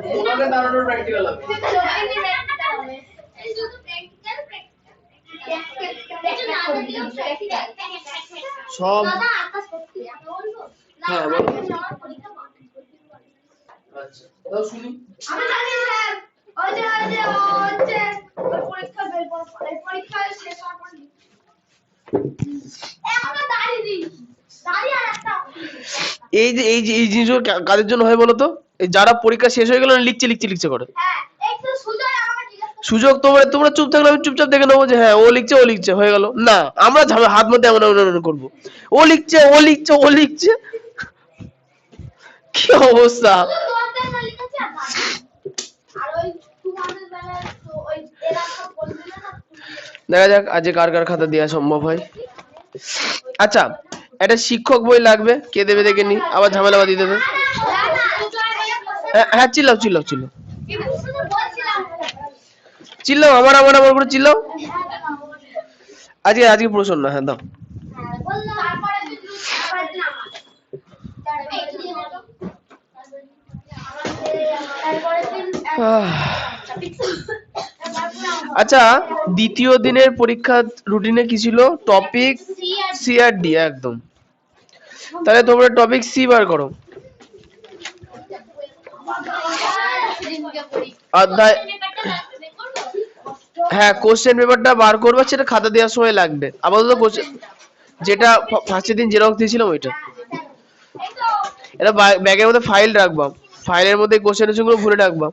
তোমাকে দাঁড়ানোর প্র্যাকটিক্যাল হবে। সব হ্যাঁ বলো। আচ্ছা দাও শুনি। আমি জানি স্যার ওই যে পরীক্ষা বের করে পরীক্ষা শেষ হওয়ার পর একটা দাঁড়িয়ে দিই দাঁড়িয়ে আর একটা এই জিনিসগুলো কাদের জন্য হয় বলো তো? এই যারা পরীক্ষা শেষ হয়ে গেল লিখছে করে। হ্যাঁ একটু সুযোগ আমাকে সুযোগ তোমরা চুপ থাকলে আমি চুপচাপ দেখে নেবো যে হ্যাঁ ও লিখছে হয়ে গেল না, আমরা হাত মধ্যে এমন করবো ও লিখছে কি অবস্থা। দেখা যাক আজকে কার কার খাতা দেওয়া সম্ভব হয়। আচ্ছা একটা শিক্ষক বই লাগবে, কে দেবে দেখে নি, আবার ঝামেলা বাঁধিয়ে দেবে। হ্যাঁ চিল্লাও আমার করে চিল্লাও। আজকে প্রশ্ন না, হ্যাঁ দাও। আচ্ছা দ্বিতীয় দিনের পরীক্ষা রুটিনে কি ছিল? টপিক সি আর ডি। একদম, তাহলে তোমরা টপিক সি বার করো। অধ্যায় হ্যাঁ কোশ্চেন পেপারটা বার করবা, সেটা খাতা দেওয়ার সময় লাগবে। আপাতত কোশ্চেন যেটা ফার্স্টের দিন জেরক্স দিয়েছিলাম ওইটা, এটা ব্যাগের মধ্যে ফাইল রাখবা, ফাইলের মধ্যে কোশ্চেন গুলো ভরে রাখবা।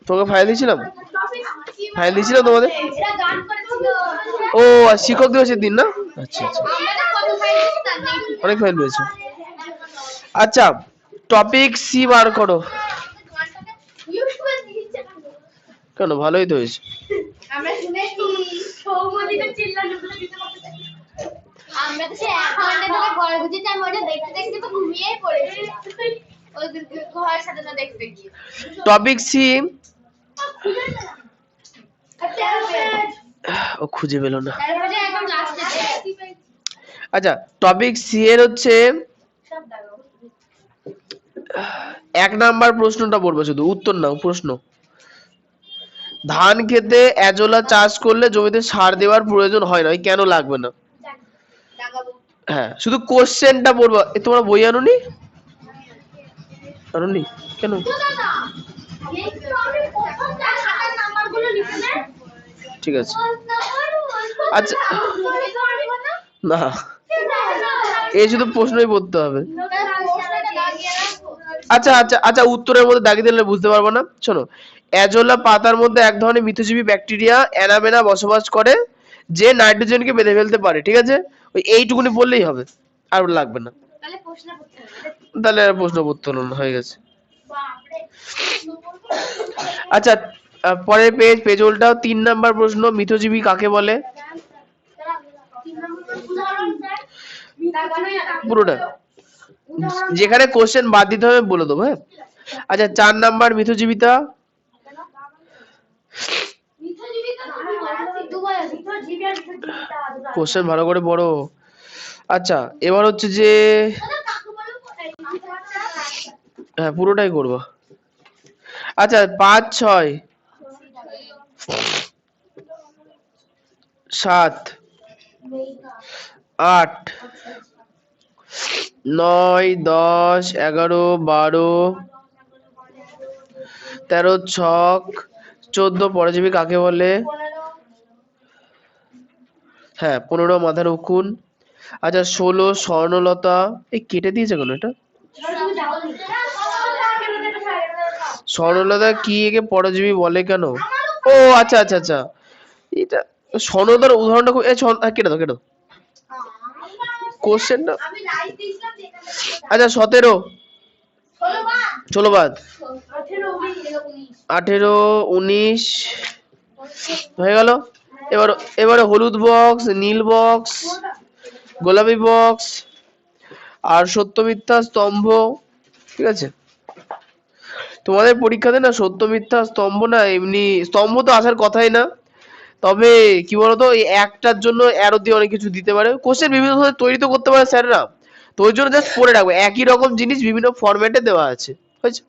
তোকে ফাইল দিয়েছিলাম তোমাদের? ও শিক্ষক দিবসের দিন না? আচ্ছা অনেক ফাইল রয়েছে। আচ্ছা টপিক সি বার করো। কেন ভালোই তো হয়েছে। টপিক সি ও খুঁজে পেল না। আচ্ছা টপিক সি এর হচ্ছে 1 নাম্বার প্রশ্নটা পড়বে, শুধু উত্তর নাও। প্রশ্ন: ধান খেতে এজোলা চাষ করলে জমিতে সার দেওয়ার প্রয়োজন হয় না, কেন লাগবে না? হ্যাঁ শুধু কোশ্চেনটা পড়বা। তোমরা বই আনোনি কেন? ঠিক আছে আচ্ছা না, এই শুধু প্রশ্নই পড়তে হবে। আচ্ছা উত্তরের মধ্যে দাগিয়ে দিলে বুঝতে পারবো না। শোনো, এজোলা পাতার মধ্যে এক ধরনের মিথস্ক্রিয় ব্যাকটেরিয়া অ্যানাবেনা বসবাস করে, যে নাইট্রোজেনকে বেঁধে ফেলতে পারে। ঠিক আছে, ওই এইটুকুনি বললেই হবে, আর লাগবে না। তাহলে প্রশ্ন পড়তে হলো না, হয়ে গেছে। আচ্ছা পরের পেজ উল্টাও। 3 নাম্বার প্রশ্ন: মিথজীবী কাকে বলে? পুরোটা, যেখানে কোশ্চেন বাদ দিতে হবে বলে দেবো। হ্যাঁ আচ্ছা 4 নাম্বার মিথজীবিতা। কোশ্চেন ভালো করে পড়ো। আচ্ছা এবার হচ্ছে যে হ্যাঁ পুরোটাই করবো। আচ্ছা 5, 6, 7, 8, 9, 10, 11, 12, 13 ছক, 14 পরজীবী কাকে বলে? হ্যাঁ 15 মাথার উকুন। আচ্ছা 16 স্বর্ণলতা। এই কেটে দিয়েছে কেন এটা? স্বর্ণলতা কি একে পরজীবী বলে কেন? ও আচ্ছা এটা স্বর্ণলতার উদাহরণটা কেটে দাও কোশ্চেনটা। আচ্ছা 17 বাদ, 18, 19 হয়ে গেল। এবারে হলুদ বক্স, নীল বক্স, গোলাপি বক্স আর সত্য মিথ্যা স্তম্ভ। ঠিক আছে, তোমাদের পরীক্ষাতে না সত্য মিথ্যা স্তম্ভ না, এমনি স্তম্ভ তো আসার কথাই না। তবে কি বলতো, এই একটার জন্য অ্যারো দিয়ে অনেক কিছু দিতে পারে। কোশ্চেন বিভিন্ন ধরনের তৈরি তো করতে পারে স্যাররা, তো ওই জন্য জাস্ট পড়ে রাখবো, একই রকম জিনিস বিভিন্ন ফরম্যাটে দেওয়া আছে, হয়েছে?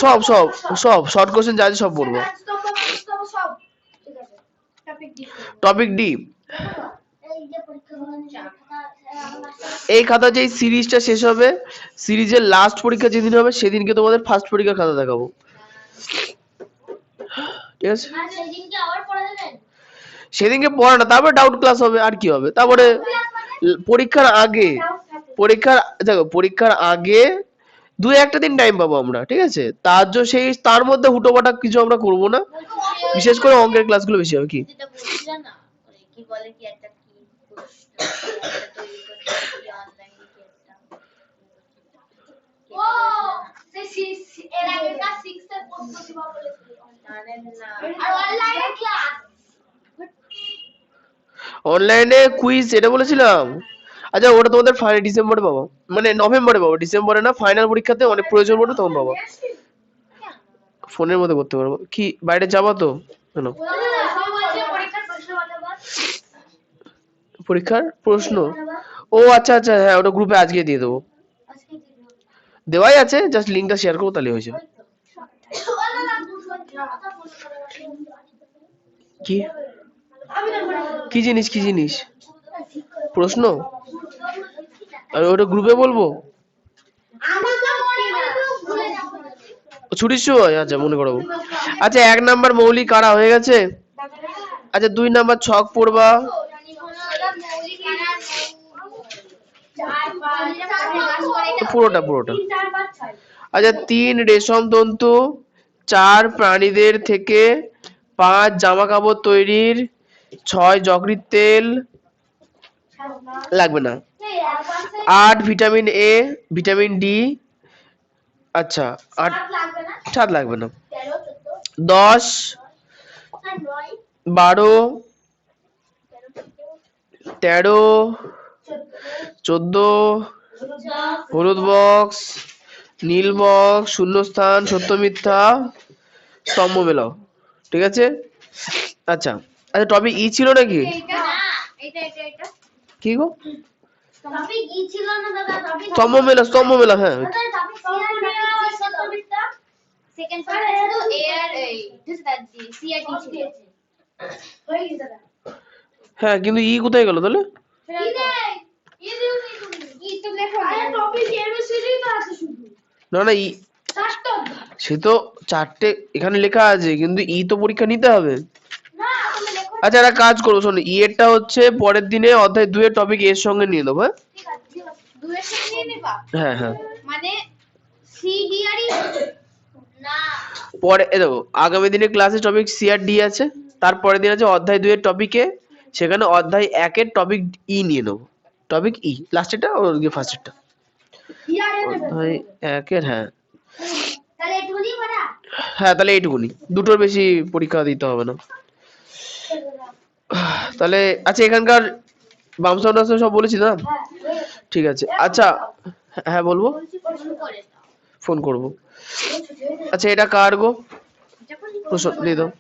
সব সব সব শর্ট কোশ্চেন যা আছে সব পড়বো। টপিক ডি, এই খাতা যে সিরিজটা শেষ হবে, সিরিজের লাস্ট পরীক্ষা যেদিন হবে সেদিনকে তোমাদের ফার্স্ট পরীক্ষার খাতা দেখাবো, ঠিক আছে? সেদিনকে পড়া না, তারপরে ডাউট ক্লাস হবে, আর কি হবে তারপরে পরীক্ষার আগে, পরীক্ষার আগে দু একটা দিন টাইম পাবো আমরা, ঠিক আছে? তার মধ্যে হুটোপাটা কিছু আমরা করবো না, বিশেষ করে অঙ্কের ক্লাসগুলো বেশি হবে। কি অনলাইনে কুইজ এটা বলেছিলাম? আচ্ছা ওটা তোমাদের ডিসেম্বরে পাবো, মানে নভেম্বরে পাবো, ডিসেম্বরে না, ফাইনাল পরীক্ষাতে অনেক প্রয়োজন পড়বে তখন পাবো, ফোনের মধ্যে করতে পারবো। কি বাইরে যাবো তো কেন? পরীক্ষার প্রশ্ন, ও আচ্ছা আচ্ছা, হ্যাঁ ওটা গ্রুপে আজকে দিয়ে দেবো, দেওয়াই আছে, জাস্ট লিঙ্কটা শেয়ার করবো তাহলে হয়ে যাবে। কি কি জিনিস, কি জিনিস প্রশ্ন? আর ওটা গ্রুপে বলবো ছুটির সময়? আচ্ছা মনে করাবো। আচ্ছা 1 নাম্বার মৌলিক কারা হয়ে গেছে? আচ্ছা 2 নাম্বার ছক পড়বা, পুরোটা। আচ্ছা 3 রেশম তন্তু, 4 প্রাণীদের থেকে, 5 জামা কাপড় তৈরির, 6 যকৃৎ তেল, লাগবে না, 8 ভিটামিন এ, ভিটামিন ডি, আচ্ছা 8 7 লাগবে না, 10 12 13 14 হলুদ বক্স, নীল বক্স, শূন্যস্থান, সত্য মিথ্যা, স্তম্ভ মেলাও, ঠিক আছে? আচ্ছা আচ্ছা টপিক ই ছিল নাকি? কি গো স্তম্ভ মেলা, হ্যাঁ হ্যাঁ, কিন্তু ই কোথায় গেল তাহলে? না না ই, সে তো 4টে এখানে লেখা আছে, কিন্তু ই তো পরীক্ষা নিতে হবে। আচ্ছা একটা কাজ করো, শোনো, ই এরটা হচ্ছে পরের দিনে অধ্যায় 2 এর টপিক এর সঙ্গে নিয়ে নেবো, হ্যাঁ হ্যাঁ মানে পরে দেখো আগামী দিনে ক্লাসে টপিক সি আর ডি আছে, তারপরের দিন আছে অধ্যায় 2 এর টপিকে, সেখানে অধ্যায় 1 এর টপিক ই নিয়ে নেবো, টপিক ই লাস্টেরটা আর ফার্স্টেরটা, অধ্যায় 1 এর, হ্যাঁ হ্যাঁ তাহলে এইটুকুনি, দুটোর বেশি পরীক্ষা দিতে হবে না তাহলে। আচ্ছা এখানকার বাম সাউন্ড সব বলেছি না? ঠিক আছে। আচ্ছা হ্যাঁ বলবো, ফোন করবো। আচ্ছা এটা কার গো? প্রশ্ন দিয়ে দাও।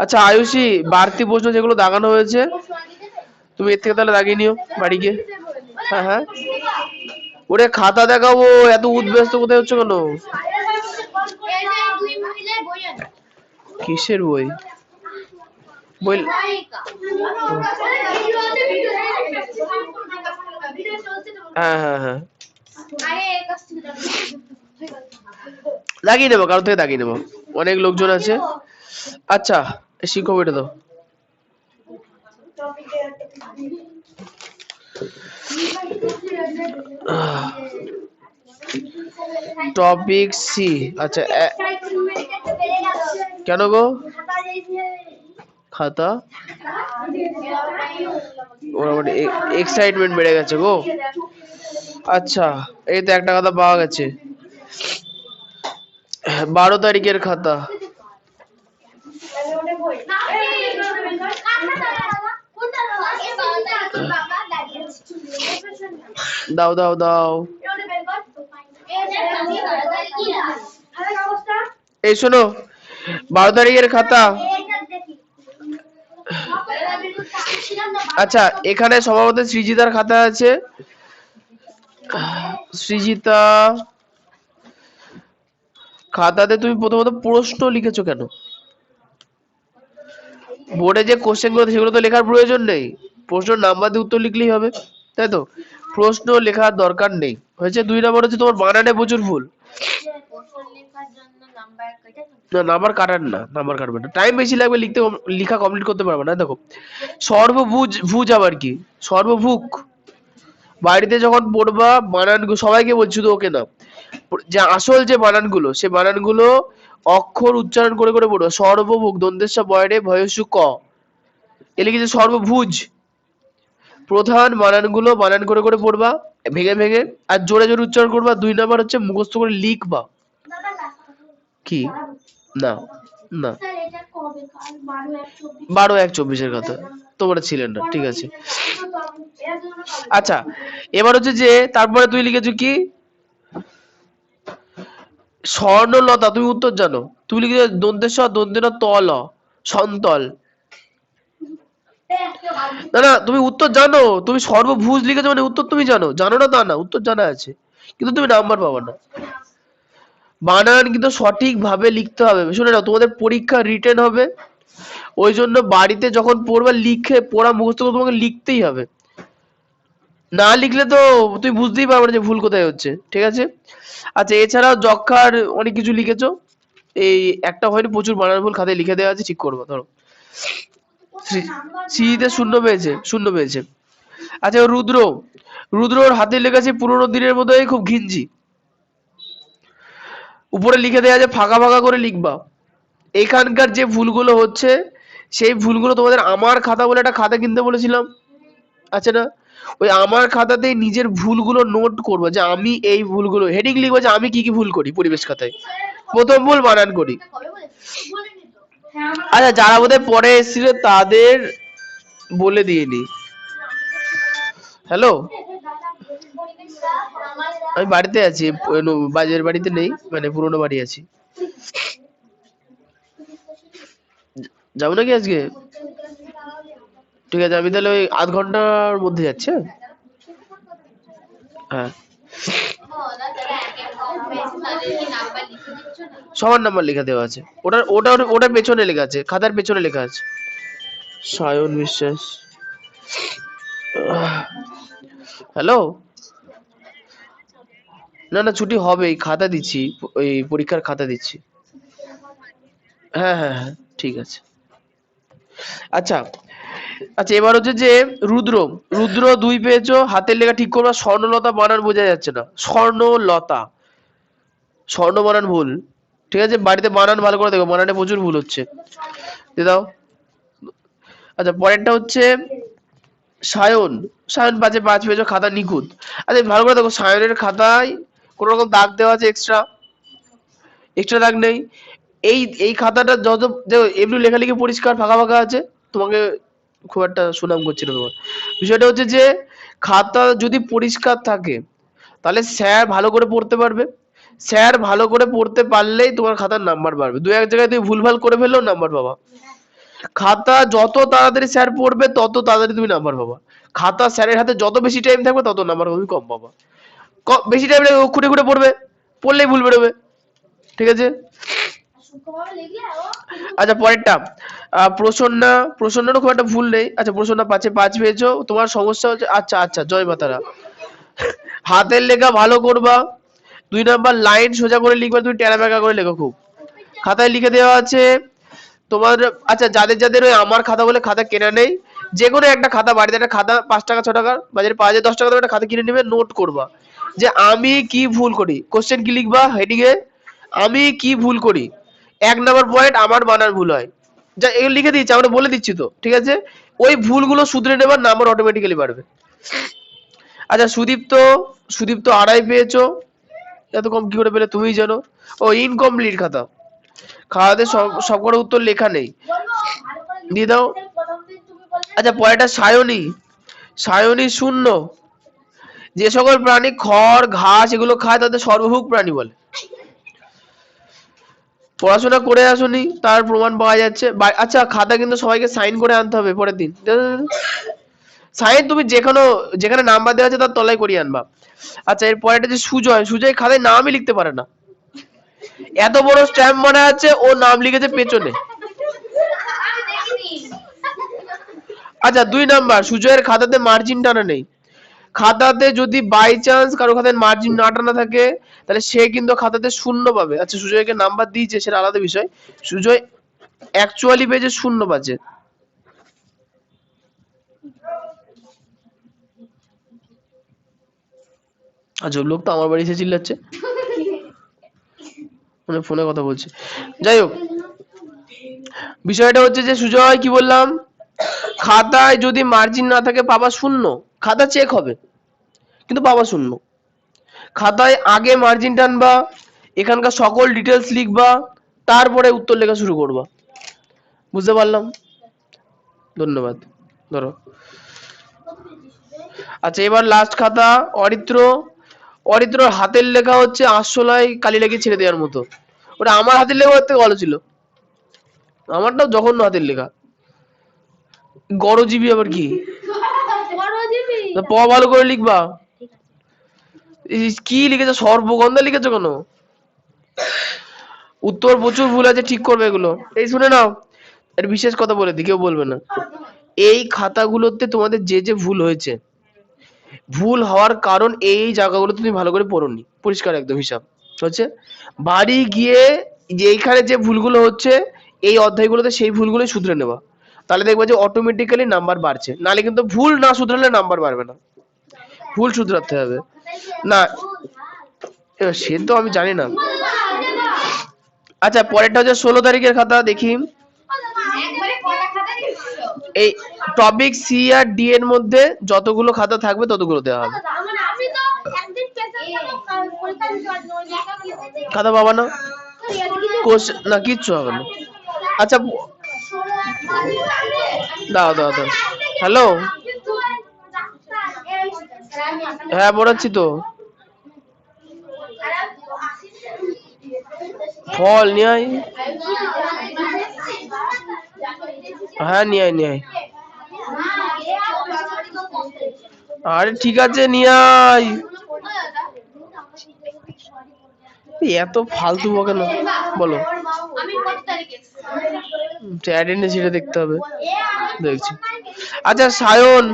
আচ্ছা আয়ুষী, বাড়তি প্রশ্ন যেগুলো দাগানো হয়েছে তুমি এর থেকে তাহলে দাগিয়ে নিও বাড়ি গিয়ে। হ্যাঁ হ্যাঁ ওরে খাতা দেখাবো, এত উদ্ব্যস্ত কোথায় হচ্ছে কেন? কিসের বই? বই হ্যাঁ হ্যাঁ হ্যাঁ দাগিয়ে নেবো, কারোর থেকে দাগিয়ে নেবো, অনেক লোকজন আছে। আচ্ছা শিখো বইটা দাও। টপিক সি, আচ্ছা কেন গো? খাতা ওর এক্সাইটমেন্ট বেড়ে গেছে গো। আচ্ছা এই তো একটা খাতা পাওয়া গেছে, 12 তারিখের খাতা। দাও দাও দাও, এই শোনো 12 তারিখের খাতা, আচ্ছা, এখানে সম্ভবত সৃজিতার খাতা আছে। সৃজিতা খাতাতে তুমি প্রথমত প্রশ্ন লিখেছো কেন? বোর্ডে যে কোশ্চেন গুলো সেগুলো তো লেখার প্রয়োজন নেই, প্রশ্ন নাম্বার দিয়ে উত্তর লিখলেই হবে, তাই তো? প্রশ্ন লেখার দরকার নেই। হয়েছে। 2 নম্বর হচ্ছে তোমার বানানে প্রচুর ভুল। না, নাম্বার কাটার না, নাম্বার কাটবে না, টাইম বেশি লাগবে লিখতে, লেখা কমপ্লিট করতে পারবে না। দেখো, সর্বভুজ, ভুজ আবার কি? সর্বভুক। বাড়িতে যখন পড়বা বানান, সবাইকে বলছি, শুধু ওকে না, যে আসল যে বানানগুলো, সে বানানগুলো অক্ষর উচ্চারণ করে করে পড়বা। সর্বভুক, দন্তেশ্ব বয়রে ভয়সু ক, এ লিখেছে সর্বভুজ। প্রধান বানানগুলো বানান করে করে পড়বা, ভেঙে ভেঙে, আর জোরে জোরে উচ্চারণ করবা। 2 নাম্বার হচ্ছে মুখস্থ করে লিখবা। কি? না না, 12/1/24 কথা তোমরা ছিলেন না, ঠিক আছে। আচ্ছা, এবার হচ্ছে যে তারপরে তুই লিখেছো কি স্বর্ণলতা, তুমি উত্তর জানো, তুমি লিখেছো দন্তেশ্বর দন্তেন তল, সন্তল। না না, তুমি উত্তর জানো, তুমি সর্বভুজ লিখেছো মানে উত্তর তুমি জানো, জানো না তা না, উত্তর জানা আছে, কিন্তু তুমি নাম্বার পাবা না। বানান কিন্তু সঠিক ভাবে লিখতে হবে। শুনে নাও, তোমাদের পরীক্ষা রিটেন হবে, ওই জন্য বাড়িতে যখন পড়বা লিখে পড়া মুখস্থ করে তোমাকে লিখতেই হবে, না লিখলে তো তুই বুঝতেই পারবে না যে ভুল কোথায় হচ্ছে, ঠিক আছে? আচ্ছা, এছাড়াও যক্ষার অনেক কিছু লিখেছো, এই একটা হয়নি, প্রচুর বানান ভুল খাতায় লিখে দেওয়া আছে, ঠিক করবো। ধরো সিতে শূন্য পেয়েছে, শূন্য পেয়েছে। আচ্ছা, রুদ্র, রুদ্রর হাতে লেখা আছে পুরোনো দিনের মতোই খুব ঘিঞ্জি, উপরে লিখে দেওয়া আছে ফাঁকা ফাঁকা করে লিখবা। এখানকার যে ভুলগুলো হচ্ছে, সেই ভুলগুলো তোমাদের আমার খাতা বলে একটা খাতা কিনতে বলেছিলাম, আছে না? ওই আমার খাতাতেই নিজের ভুলগুলো নোট করবো, যে আমি এই ভুলগুলো হেডিং লিখবো, যে আমি কি কি ভুল করি পরিবেশ খাতায়। প্রথম ভুল বানান করি। আচ্ছা, যারা বোধহয় পরে এসেছিল তাদের বলে দিয়ে নি। হ্যালো, আমি বাড়িতে আছি, বাজার বাড়িতে নেই, মানে পুরোনো বাড়ি আছি। যাবো নাকি আজকে? ঠিক আছে, আমি তাহলে ওই আধ ঘন্টার মধ্যে যাচ্ছি। হ্যাঁ, সবার নাম্বার লেখা দেওয়া আছে, ওটার পেছনে লেখা আছে, খাতার পেছনে লেখা আছে। সায়ন বিশ্বাস। হ্যালো, না না, ছুটি হবে, খাতা দিচ্ছি, ওই পরীক্ষার খাতা দিচ্ছি। হ্যাঁ হ্যাঁ হ্যাঁ, ঠিক আছে। আচ্ছা আচ্ছা, এবার হচ্ছে যে রুদ্র, রুদ্র 2 পেয়েছো, হাতের লেখা ঠিক করবা। স্বর্ণলতা বানান বোঝা যাচ্ছে না, স্বর্ণলতা, স্বর্ণ বানান ভুল, ঠিক আছে? বাড়িতে বানান ভালো করে দেখো, বানানে প্রচুর ভুল হচ্ছে, দিয়ে দাও। আচ্ছা, পরেরটা হচ্ছে সায়ন, সায়ন 5/5 পেয়েছো, খাতা নিখুঁত। আচ্ছা, ভালো করে দেখো, সায়নের খাতায় কোন রকম দাগ দেওয়া আছে, এক্সট্রা, এক্সট্রা দাগ নেই। এই এই খাতাটা যত এমনি লেখালেখি পরিষ্কার, ফাঁকা ফাঁকা আছে, তোমাকে খুব একটা সুনাম করছি না তোমার। বিষয়টা হচ্ছে যে খাতা যদি পরিষ্কার থাকে তাহলে স্যার ভালো করে পড়তে পারবে, স্যার ভালো করে পড়তে পারলেই তোমার খাতার নাম্বার বাড়বে। 2-1 জায়গায় তুমি ভুলভাল করে ফেললেও নাম্বার পাবা। খাতা যত তাড়াতাড়ি স্যার পড়বে তত তাড়াতাড়ি তুমি নাম্বার পাবা। খাতা স্যারের হাতে যত বেশি টাইম থাকবে তত নাম্বার তুমি কম পাবা। বেশি টাইম খুঁটে খুঁটে পড়বে, পড়লেই ভুল বেরোবে, ঠিক আছে? আচ্ছা, পরেরটা প্রসন্না, প্রসন্নারও খুব একটা ভুল নেই। আচ্ছা, প্রসন্না 5/5 পেয়েছো, তোমার সমস্যা হচ্ছে, আচ্ছা আচ্ছা, জয় মাতারা, হাতের লেখা ভালো করবা। 2 নাম্বার লাইন সোজা করে লিখবা, তুমি টেরা বেঁকা করে লেখো খুব। খাতায় লিখে দেওয়া আছে তোমার। আচ্ছা, যাদের যাদের ওই আমার খাতা বলে খাতা কেনা নেই, যে কোনো একটা খাতা, বাড়িতে একটা খাতা 5 টাকা 6 টাকার বাজারে পাওয়া যায়, 10 টাকা একটা খাতা কিনে নেবে, নোট করবা যে আমি কি ভুল করি। কোশ্চেন কি লিখবা হেডিং এ, আমি কি ভুল করি। 1 নাম্বার পয়েন্ট, আমার বানান ভুল হয়, যা এগুলো লিখে দিচ্ছি, আমরা বলে দিচ্ছি তো, ঠিক আছে? ওই ভুলগুলো শুধরে নেবার, নাম্বার অটোমেটিক্যালি বাড়বে। আচ্ছা, সুদীপ্ত, সুদীপ্ত 2.5 পেয়েছো, এত কম কি করে পেলে তুমিই জানো। ও ইনকমপ্লিট খাতা, খাতাতে সবকটা উত্তর লেখা নেই, দিয়ে দাও। আচ্ছা, পরেরটা সায়নী, সায়নী 0। যে সকল প্রাণী খড় ঘাস এগুলো খায় তাদের সর্বভুক প্রাণী বলে। পড়াশোনা করে আসুনি তার প্রমাণ পাওয়া যাচ্ছে। আচ্ছা, খাতা কিন্তু সবাইকে সাইন করে আনতে হবে পরের দিন। সাইন তুমি যেখানে নাম্বার দেওয়া আছে তার তলায় করিয়ে আনবা। আচ্ছা এর পরেরটা যে সুজয়, সুজয় খাতায় নামই লিখতে পারে না, এত বড় স্ট্যাম্প মনে আছে, ও নাম লিখেছে পেছনে। আচ্ছা 2 নাম্বার, সুজয়ের খাতাতে মার্জিন টানা নেই। খাতাতে যদি বাই চান্স কারো খাতায় মার্জিন না টানা থাকে তাহলে সে কিন্তু খাতাতে 0 পাবে। আচ্ছা সুজয়কে নাম্বার দিয়েছে সেটা আলাদা বিষয়, সুজয় অ্যাকচুয়ালি পেয়েছে 0 পাচ্ছে। আচ্ছা লোক তো আমার বাড়ি এসে চিল্লাচ্ছে, মানে ফোনে কথা বলছে। যাই হোক বিষয়টা হচ্ছে যে সুজয় কি বললাম, খাতায় যদি মার্জিন না থাকে পাবা 0, খাতা চেক হবে কিন্তু পাবা 0। খাতায় আগে মার্জিন টানবা, এখানকার সকল ডিটেলস লিখবা, তারপরে উত্তর লেখা শুরু করবা। বুঝতে পারলাম? ধন্যবাদ। ধরো আচ্ছা এবার লাস্ট খাতা অরিত্র। অরিত্রর হাতের লেখা হচ্ছে আঁশশোলায় কালি লাগিয়ে ছেড়ে দেওয়ার মতো। ওটা আমার হাতের লেখা থেকে ভালো ছিল, আমারটাও জঘন্য হাতের লেখা। গরজীবী আবার কি? প ভালো করে লিখবা। কি লিখেছো, সর্বগন্ধা লিখেছো কেন? উত্তর প্রচুর ভুল আছে, ঠিক করবে এগুলো। এই শুনে নাও, এর বিশেষ কথা বলে দিই, কেউ বলবে না। এই খাতাগুলোতে তোমাদের যে ভুল হয়েছে, ভুল হওয়ার কারণ এই জায়গাগুলো তুমি ভালো করে পড়োনি, পরিষ্কার একদম হিসাব হচ্ছে। বাড়ি গিয়ে যে এইখানে যে ভুলগুলো হচ্ছে এই অধ্যায়গুলোতে সেই ভুলগুলোই শুধরে নেবা, তাহলে দেখবা যে অটোমেটিক্যালি নাম্বার বাড়ছে। নাহলে কিন্তু ভুল না শুধরালে নাম্বার বাড়বে না, ভুল শুধরাতে হবে। না এবার সে তো আমি জানি না। আচ্ছা পরেরটা হচ্ছে 16 তারিখের খাতা, দেখি। এই টপিক সি আর ডি এর মধ্যে যতগুলো খাতা থাকবে ততগুলো দেওয়া হবে। খাতা পাবা না, না কিচ্ছু হবে না। আচ্ছা দাও দাও দাও। হ্যালো, হ্যাঁ পড়াচ্ছি তো। ফল নিয়ে আয়, হ্যাঁ নিয়ে আয় নিয়ে আয়। আরে ঠিক আছে নিয়ে আয়। এত ফালতু বকে না, বলো। অ্যাটেন্ডেন্স এটা দেখতে হবে, দেখছি। আচ্ছা সায়ন,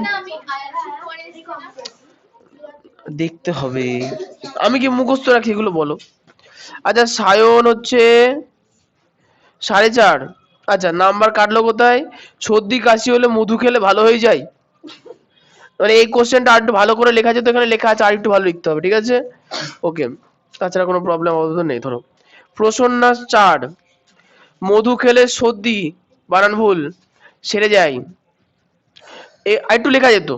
দেখতে হবে, আমি কি মুখস্থ রাখি এগুলো বলো। আচ্ছা সায়ন হচ্ছে 4.5। আচ্ছা নাম্বার কাটলো কোথায়? সর্দি কাশি হলে মধু খেলে ভালো হয়ে যায়, মানে এই কোশ্চেনটা আর একটু ভালো করে লেখা আছে তো, এখানে লেখা আছে আর একটু ভালো লিখতে হবে, ঠিক আছে? ওকে, তাছাড়া কোনো প্রবলেম আপাতত নেই। ধরো প্রসন্নাস 4, মধু খেলে সর্দি, বানান ভুল, সেরে যায়। আর একটু লেখা যেত,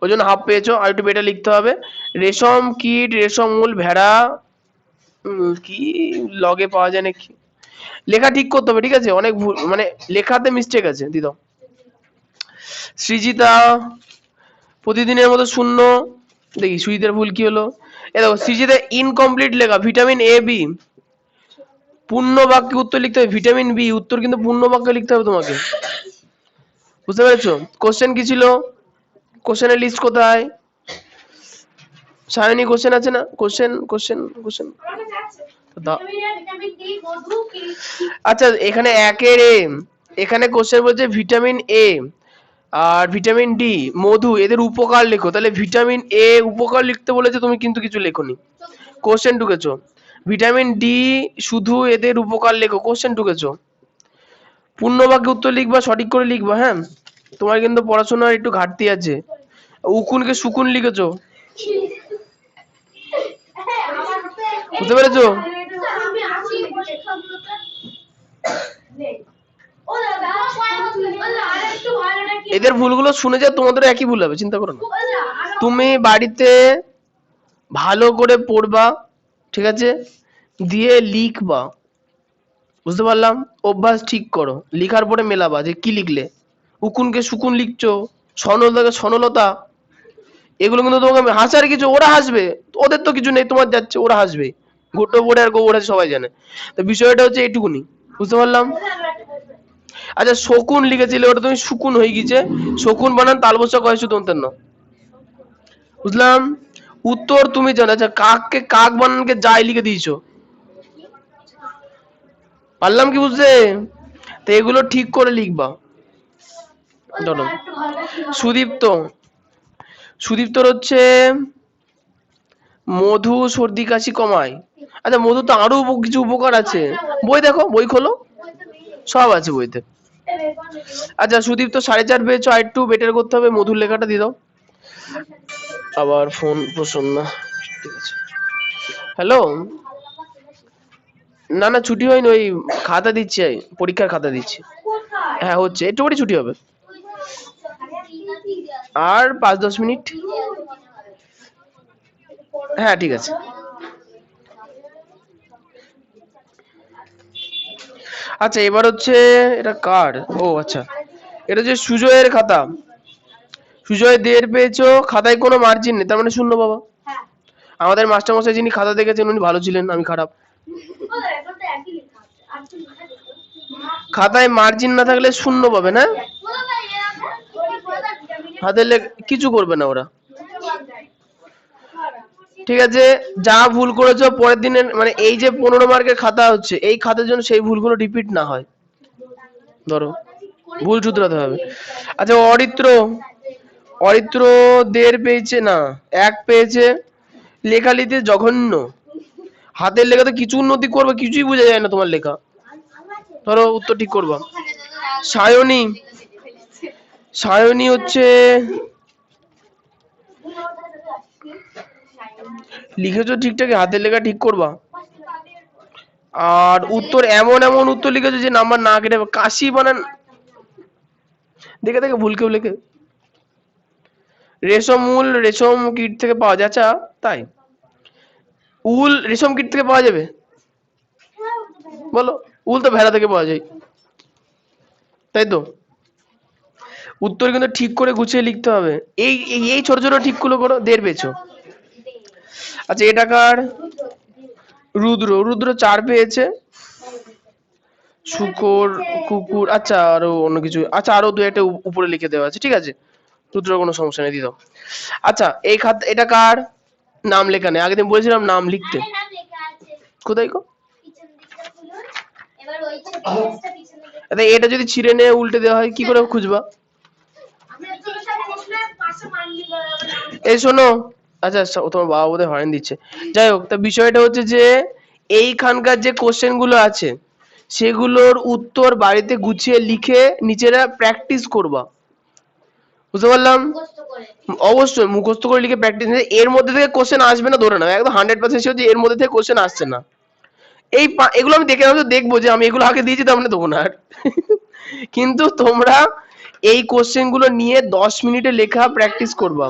ওই জন্য হাফ পেয়েছো, আর একটু বেটার লিখতে হবে। রেশম কীট, রেশম মূল, ভেড়া, কি লগে পাওয়া যায় নাকি, লেখা ঠিক করতে হবে, ঠিক আছে? অনেক ভুল, মানে লেখাতে মিস্টেক আছে, দিদ। সৃজিতা প্রতিদিনের মতো 0, দেখি সুজিতের ভুল কি হলো। এ দেখো সৃজিতা ইনকমপ্লিট লেখা, ভিটামিন এ বি, পূর্ণ বাক্যে উত্তর লিখতে হবে। ভিটামিন বি উত্তর কিন্তু পূর্ণ বাক্যে লিখতে হবে তোমাকে, বুঝতে পেরেছো? কোশ্চেন কি ছিল, কোশ্চেনের লিস্ট কোথায়? সায়নী কোশ্চেন আছে না? কোশ্চেন কোশ্চেন কোশ্চেন আচ্ছা এখানে 1 এ, এখানে কোশ্চেন বলছে ভিটামিন এ আর ভিটামিন ডি, মধু, এদের উপকার লেখো। তাহলে ভিটামিন এ উপকার লিখতে বলেছে, তুমি কিন্তু কিছু লেখোনি, কোশ্চেন ঢুকেছো। ভিটামিন ডি শুধু এদের উপকার লেখো, কোশ্চেন ঢুকেছো। পূর্ণ বাক্যে উত্তর লিখবা, সঠিক করে লিখবা। হ্যাঁ তোমার কিন্তু পড়াশোনার একটু ঘাটতি আছে, উকুনকে সুকুন লিখেছো, বুঝতে পেরেছো? এদের ভুলগুলো শুনে যা, তোমাদের একই ভুল হবে, চিন্তা করো না। তুমি বাড়িতে ভালো করে পড়বা, ঠিক আছে, দিয়ে লিখবা, বুঝতে পারলাম? অভ্যাস ঠিক করো, লিখার পরে মেলাবা যে কি লিখলে। উকুনকে সুকুন লিখছো, সনলতাকে সনলতা, এগুলো কিন্তু তোমাকে হাসার কিছু, ওরা হাসবে, ওদের তো কিছু নেই, তোমার যাচ্ছে, ওরা হাসবে। গোটো বোর্ডে আর গোবর আছে সবাই জানে। তো বিষয়টা হচ্ছে এইটুকুনি, বুঝতে পারলাম? আচ্ছা শকুন লিখেছিলে, ওটা তুমি শুকুন হয়ে গেছে। শকুন বানান তালবসা কয় শুধু অন্তন্য, বুঝলাম। উত্তর তুমি জানো। আচ্ছা কাককে কাক বানানকে যাই লিখে দিয়েছো, পারলাম কি বুঝতে? তো এগুলো ঠিক করে লিখবা। ধরো সুদীপ্ত, সুদীপ্তর হচ্ছে মধু সর্দি কাশি কমায়। আচ্ছা মধু তো আরো কিছু উপকার আছে, বই দেখো, বই খোলো, সব আছে বইতে। আচ্ছা সুদীপ্ত 4.5 পেয়েছো, আর একটু বেটার করতে হবে, মধুর লেখাটা দিয়ে দাও। আবার ফোন প্রসন্ন, ঠিক আছে। হ্যালো, না না ছুটি হয়নি, ওই খাতা দিচ্ছি, পরীক্ষার খাতা দিচ্ছি। হ্যাঁ হচ্ছে, একটু করে ছুটি হবে, আর 5-10 মিনিট। হ্যাঁ ঠিক আছে। আচ্ছা এবার হচ্ছে এটা কার, ও আচ্ছা এটা হচ্ছে সুজয়ের খাতা। সুজয় 1.5 পেয়েছো, খাতায় কোনো মার্জিন নেই, তার মানে শূন্য বাবা। আমাদের মাস্টারমশাই যিনি খাতা দেখেছেন উনি ভালো ছিলেন, আমি খারাপ। খাতায় মার্জিন না থাকলে শূন্য পাবে না, হাতের কিছু করবে না ওরা। ঠিক আছে, যা ভুল করেছো পরের দিনের, মানে এই যে 15 মার্কের খাতা হচ্ছে, এই খাতার জন্য সেই ভুলগুলো রিপিট না হয়, ধরো ভুল শুধরাতে হবে। আচ্ছা অরিত্র, অরিত্র 1.5 পেয়েছে, না 1 পেয়েছে, লেখালিতে জঘন্য, হাতের লেখা তো কিছু উন্নতি করবে, কিছুই বোঝা যায় না তোমার লেখা, ধরো উত্তর ঠিক করবা। সায়নী, সায়নী হচ্ছে লিখেছো ঠিকঠাক, হাতের লেখা ঠিক করবা। আর উত্তর এমন এমন উত্তর লিখেছো যে নাম্বার না কেটে, কাশি বানান দেখে দেখে ভুল কেউ লেখে। রেশম উল রেশম কীট থেকে পাওয়া যায়, আচ্ছা তাই উল রেশম কীট থেকে পাওয়া যাবে, বলো? উল তো ভেড়া থেকে পাওয়া যায়, তাই তো। উত্তর কিন্তু ঠিক করে গুছিয়ে লিখতে হবে, এই এই এই ছোট ছোট ঠিকগুলো করো, 1.5 পেয়েছো। আচ্ছা এটা কার, রুদ্র, রুদ্র 4 পেয়েছে। শুকর, কুকুর, আচ্ছা আরো অন্য কিছু, আচ্ছা আরো 2-1 উপরে লিখে দেওয়া আছে, ঠিক আছে, রুদ্র কোনো সমস্যা নেই, দিয়ে দাও। আচ্ছা এই খাত, এটা কার, নাম লেখা নেই, আগের দিন বলেছিলাম নাম লিখতে, কোথায় গো? আচ্ছা এটা যদি ছিঁড়ে নিয়ে উল্টে দেওয়া হয় কি করে খুঁজবা? এই শোনো, আচ্ছা তোমার বাবা বোধহয় হরেন দিচ্ছে, যাই হোক, তা বিষয়টা হচ্ছে যে এইখানকার যে কোশ্চেন গুলো আছে সেগুলোর উত্তর বাড়িতে গুছিয়ে লিখে নিচেরা প্র্যাকটিস করবা, বুঝতে পারলাম? অবশ্যই মুখস্থ করে লিখে প্র্যাকটিস, এর মধ্যে থেকে কোশ্চেন আসবে না ধরে নাও, একদম 100% শিওর যে এর মধ্যে থেকে কোশ্চেন আসছে না। এই এগুলো আমি দেখে দেখবো যে আমি এগুলো আগে দিয়েছি, তার মানে দেবো না আর। কিন্তু তোমরা এই কোশ্চেন গুলো নিয়ে 10 মিনিটে লেখা প্র্যাকটিস করবা।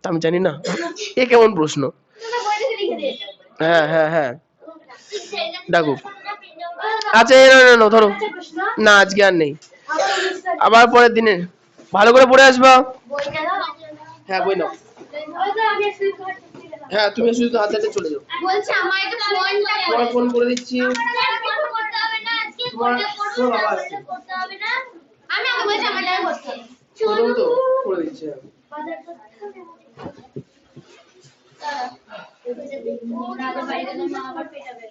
আমি জানি না, এ কেমন প্রশ্ন। হ্যাঁ হ্যাঁ হ্যাঁ ডাকু। আচ্ছা না ধরো, না আজকে আর নেই, আবার পরের দিনে ভালো করে পড়ে আসবা। হ্যাঁ বই নাও, হ্যাঁ তুমি শুধু হাতে হাতে চলে যাও, বলছি আমার একটা ফোনটা তোমার ফোন করে দিচ্ছি, করতে হবে না আজকে করতে হবে না, আমি আগে বলছি আমার দ্বারা করতে হবে, চলো তো করে দিচ্ছি বাজার করতে হবে না, বাড়ি গেলে মা আবার পেটাবে।